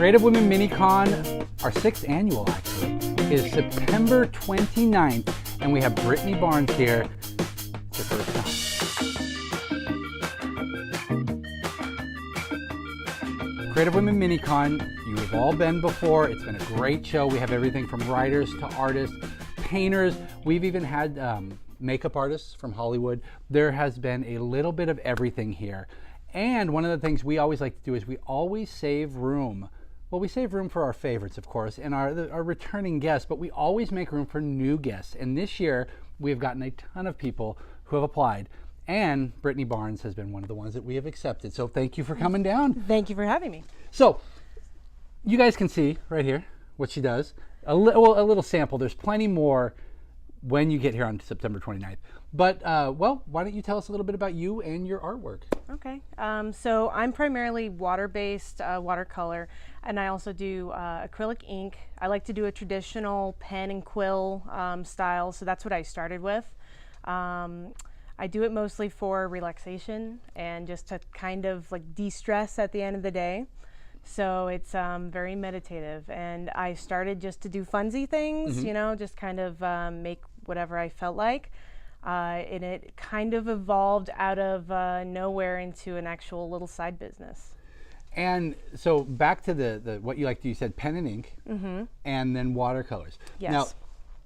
Creative Women Mini-Con, our 6th annual actually, is September 29th, and we have Britt Barnes here. It's her first time. Creative Women Mini-Con, you've all been before. It's been a great show. We have everything from writers to artists, painters. We've even had makeup artists from Hollywood. There has been a little bit of everything here. And one of the things we always like to do is we always save room. Well, we save room for our favorites, of course, and our returning guests, but we always make room for new guests. And this year, we have gotten a ton of people who have applied. And Britt Barnes has been one of the ones that we have accepted. So thank you for coming down. Thank you for having me. So you guys can see right here what she does. A little sample. There's plenty more when you get here on September 29th. But, well, why don't you tell us a little bit about you and your artwork? Okay. So I'm primarily water-based watercolor, and I also do acrylic ink. I like to do a traditional pen and quill style, so that's what I started with. I do it mostly for relaxation and just to kind of like de-stress at the end of the day. So it's very meditative, and I started just to do funsy things, you know, just kind of make whatever I felt like. And it kind of evolved out of nowhere into an actual little side business. And so back to the what you like to, you said pen and ink, and then watercolors. Yes. Now,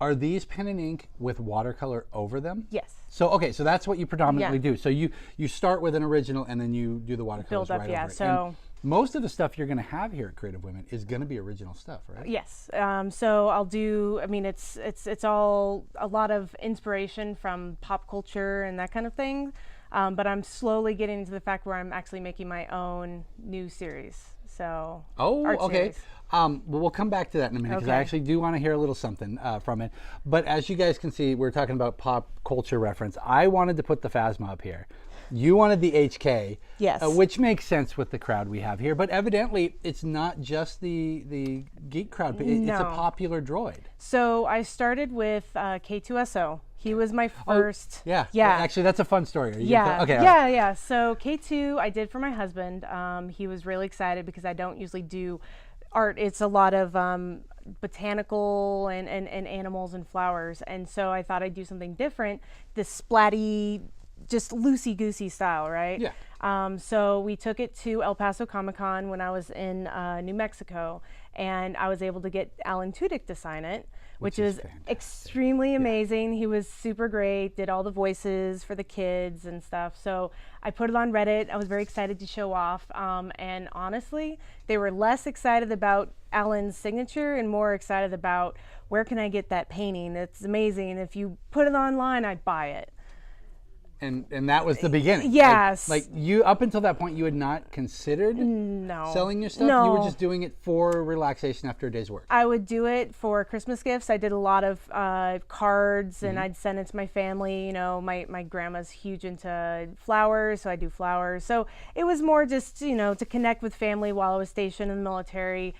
are these pen and ink with watercolor over them? Yes. So, okay, so that's what you predominantly do. So you start with an original and then you do the watercolors Build up, right yeah. over it. So and most of the stuff you're going to have here at Creative Women is going to be original stuff, right? yes. So I'll do, I mean, it's all a lot of inspiration from pop culture and that kind of thing. But I'm slowly getting into the fact where I'm actually making my own new series. So art okay. series. Well, we'll come back to that in a minute because I actually do want to hear a little something from it. But as you guys can see, we're talking about pop culture reference. I wanted to put the Phasma up here. You wanted the HK, Yes. Which makes sense with the crowd we have here. But evidently, it's not just the geek crowd. It's a popular droid. So I started with K2SO. He was my first. Yeah. Yeah. Actually, that's a fun story. Yeah. Okay. Yeah. So K2 I did for my husband. He was really excited because I don't usually do art. It's a lot of botanical and animals and flowers. And so I thought I'd do something different, this splatty, just loosey-goosey style, right? Yeah. So we took it to El Paso Comic-Con when I was in New Mexico, and I was able to get Alan Tudyk to sign it, which is extremely amazing. He was super great, did all the voices for the kids and stuff. So I put it on Reddit. I was very excited to show off. And honestly, they were less excited about Alan's signature and more excited about where can I get that painting. It's amazing. If you put it online, I'd buy it. And that was the beginning. Yes. Like you, up until that point, you had not considered selling your stuff? No. You were just doing it for relaxation after a day's work? I would do it for Christmas gifts. I did a lot of cards, and I'd send it to my family. You know, my grandma's huge into flowers, so I do flowers. So it was more just, you know, to connect with family while I was stationed in the military,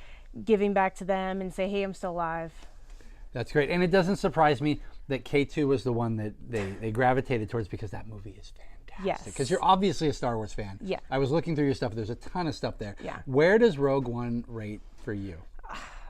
giving back to them and say, hey, I'm still alive. That's great. And it doesn't surprise me that K2 was the one that they gravitated towards because that movie is fantastic. Yes. Because you're obviously a Star Wars fan. Yeah. I was looking through your stuff. There's a ton of stuff there. Yeah. Where does Rogue One rate for you?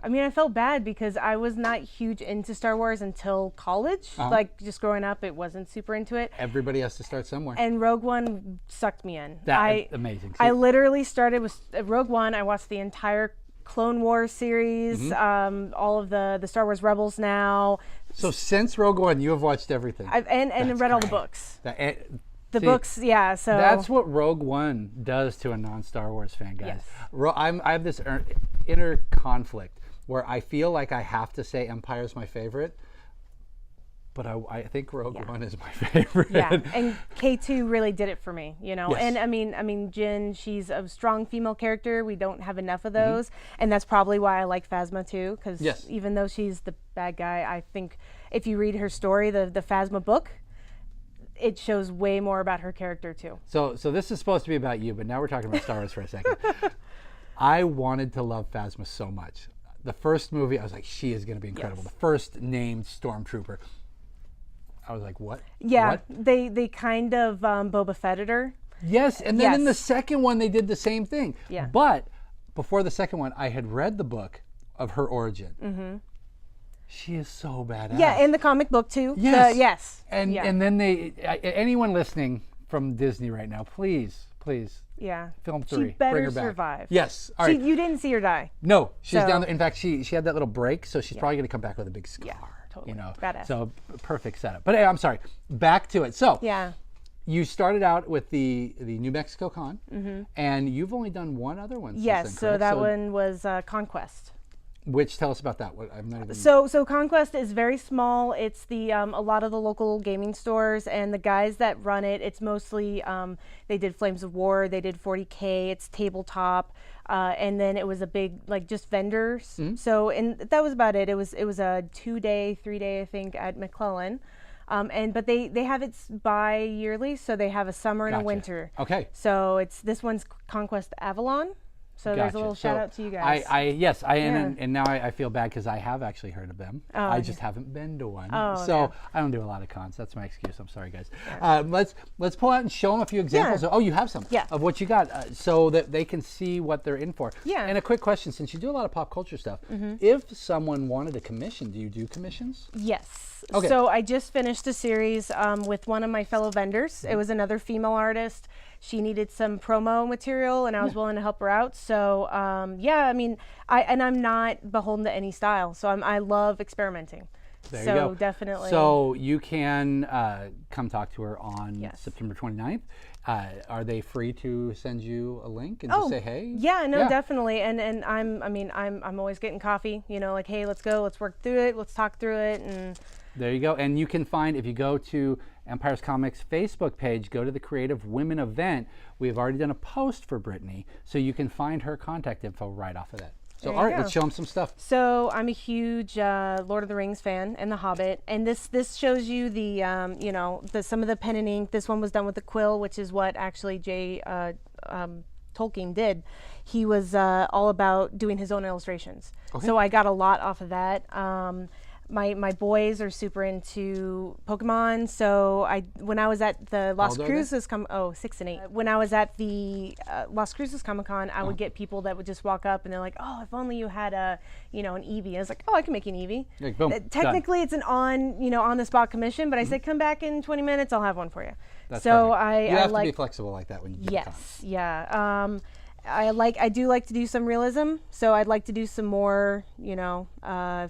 I mean, I felt bad because I was not huge into Star Wars until college. Like, just growing up, it wasn't super into it. Everybody has to start somewhere. And Rogue One sucked me in. Amazing. I literally started with Rogue One. I watched the entire Clone Wars series, all of the Star Wars Rebels now. So since Rogue One, you have watched everything. And read all the books. The See, books, yeah. So that's what Rogue One does to a non-Star Wars fan, guys. Yes. I have this inner conflict where I feel like I have to say Empire's my favorite, but I think Rogue One is my favorite. Yeah, and K2 really did it for me, you know. Yes. And I mean, Jyn, she's a strong female character. We don't have enough of those, and that's probably why I like Phasma too. Because even though she's the bad guy, I think if you read her story, the Phasma book, it shows way more about her character too. So this is supposed to be about you, but now we're talking about Star Wars for a second. I wanted to love Phasma so much. The first movie, I was like, she is going to be incredible. Yes. The first named stormtrooper. I was like, what? Yeah, What? they kind of Boba Fetted her. Yes, and then in Yes. the second one, they did the same thing. Yeah. But before the second one, I had read the book of her origin. Mm-hmm. She is so badass. Yeah, in the comic book too. Yes. Yes. And then anyone listening from Disney right now, please. Yeah. Film 3. She better Bring her back. survive. Yes. All right. You didn't see her die. No, she's So- down there. In fact, she had that little break, so she's probably going to come back with a big scar. Yeah, totally. You know. Badass. So perfect setup. But hey, I'm sorry. Back to it. So Yeah. you started out with the New Mexico Con, and you've only done one other one. Since Yes. then, So correct? that one was Conquest. Which tell us about that. What I'm not even. So Conquest is very small. It's the a lot of the local gaming stores and the guys that run it. It's mostly they did Flames of War, they did 40K. It's tabletop, and then it was a big like just vendors. So and that was about it. It was a 2-day, 3-day I think at McClellan, but they have it bi-yearly. So they have a summer and a Gotcha. winter. Okay. So this one's Conquest Avalon. So there's a Gotcha. little So shout out to you guys. Yes, I Yeah. and now I feel bad because I have actually heard of them. I just haven't been to one. So I don't do a lot of cons. That's my excuse. I'm sorry, guys. Let's pull out and show them a few examples. Yeah. Oh, you have some. Yeah. Of what you got, so that they can see what they're in for. Yeah. And a quick question, since you do a lot of pop culture stuff, if someone wanted a commission, do you do commissions? Yes. Okay. So I just finished a series with one of my fellow vendors. It was another female artist. She needed some promo material, and I was willing to help her out. So yeah, I mean, I'm not beholden to any style. So I love experimenting. There so you go. Definitely. So you can come talk to her on Yes. September 29th. Are they free to send you a link and just say, hey? Yeah, no, definitely. And I'm always getting coffee. You know, like, hey, let's go, let's work through it, let's talk through it, and. There you go. And you can find, if you go to Empires Comics Facebook page, go to the Creative Women event. We've already done a post for Brittany, so you can find her contact info right off of that. So, There all you right, go. let's show them some stuff. So I'm a huge Lord of the Rings fan and The Hobbit, and this shows you the some of the pen and ink. This one was done with the quill, which is what actually Tolkien did. He was all about doing his own illustrations. Okay. So I got a lot off of that. My boys are super into Pokemon, so when I was at the Las Cruces 6 and 8. When I was at the Las Cruces Comic Con, I would get people that would just walk up and they're like, "Oh, if only you had an Eevee." And I was like, "Oh, I can make an Eevee." Like, boom, technically, it's an on the spot commission, but I said, "Come back in 20 minutes, I'll have one for you." That's so perfect. You have to be flexible like that when you do Yes, yeah. I do like to do some realism, so I'd like to do some more,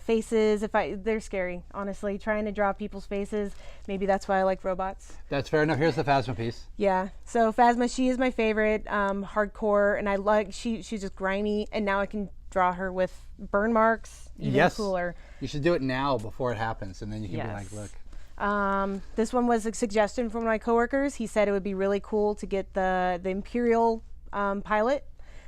faces. They're scary, honestly. Trying to draw people's faces. Maybe that's why I like robots. That's fair enough. Here's the Phasma piece. Yeah. So Phasma, she is my favorite, hardcore, and she's just grimy, and now I can draw her with burn marks. Even cooler. You should do it now before it happens, and then you can be like, look. This one was a suggestion from one of my coworkers. He said it would be really cool to get the Imperial pilot.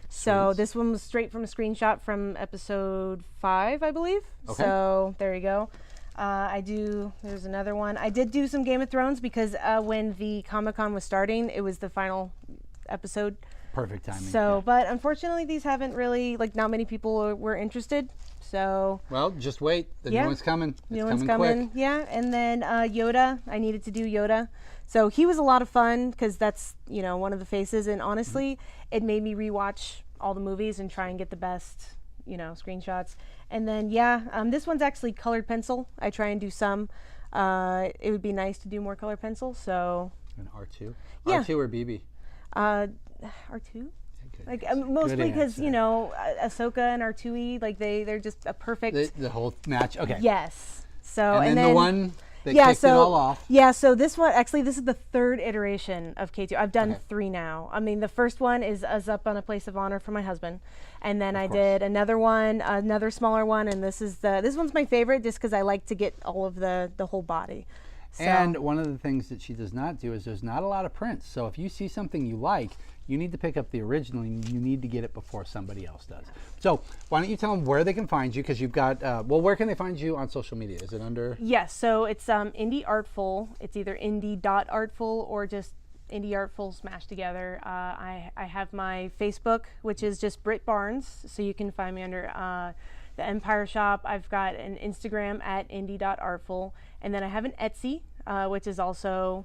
So this one was straight from a screenshot from episode 5, I believe. Okay. So there you go. There's another one. I did do some Game of Thrones because when the Comic-Con was starting, it was the final episode. Perfect timing. So, but unfortunately, these haven't really, not many people were interested. So. Well, just wait. The new one's coming. New one's coming. Quick. Yeah. And then Yoda, I needed to do Yoda. So he was a lot of fun because that's, one of the faces. And honestly, it made me rewatch all the movies and try and get the best, screenshots. And then, this one's actually colored pencil. I try and do some. It would be nice to do more colored pencil. So. An R2? Yeah. R2 or BB? R2? Mostly because, Ahsoka and R2E, they're just a perfect. The whole match. Okay. Yes. So, and then the one that kicked it all off. Yeah, so this one, actually, this is the 3rd iteration of K2. I've done 3 now. I mean, the first one is up on a place of honor for my husband. And then I did another one, another smaller one, and this one's my favorite just because I like to get all of the whole body. So. And one of the things that she does not do is there's not a lot of prints. So if you see something you like, you need to pick up the original and you need to get it before somebody else does. So why don't you tell them where they can find you, because you've got, where can they find you on social media? Is it under? Yes, so it's Indie Artful. It's either indie.artful or just Indie Artful smashed together. I have my Facebook, which is just Britt Barnes, so you can find me under the Empire Shop. I've got an Instagram at indie.artful, and then I have an Etsy, which is also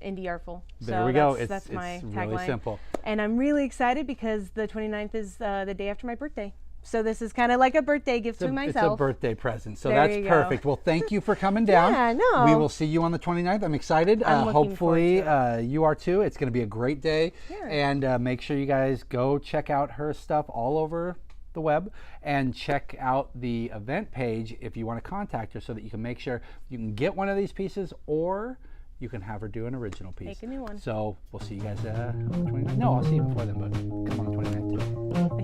Indie Artful. There so we go. That's my it's tagline. really simple. And I'm really excited because the 29th is the day after my birthday. So this is kind of like a birthday gift to myself. It's a birthday present. So There that's you go. perfect. Well, thank you for coming down. Yeah, no. We will see you on the 29th. I'm excited. I'm looking Hopefully forward to you are too. It's going to be a great day. Yeah. And make sure you guys go check out her stuff all over the web and check out the event page if you want to contact her so that you can make sure you can get one of these pieces or you can have her do an original piece. Make a new one. So we'll see you guys on the 29th. No, I'll see you before then, but come on the 29th too.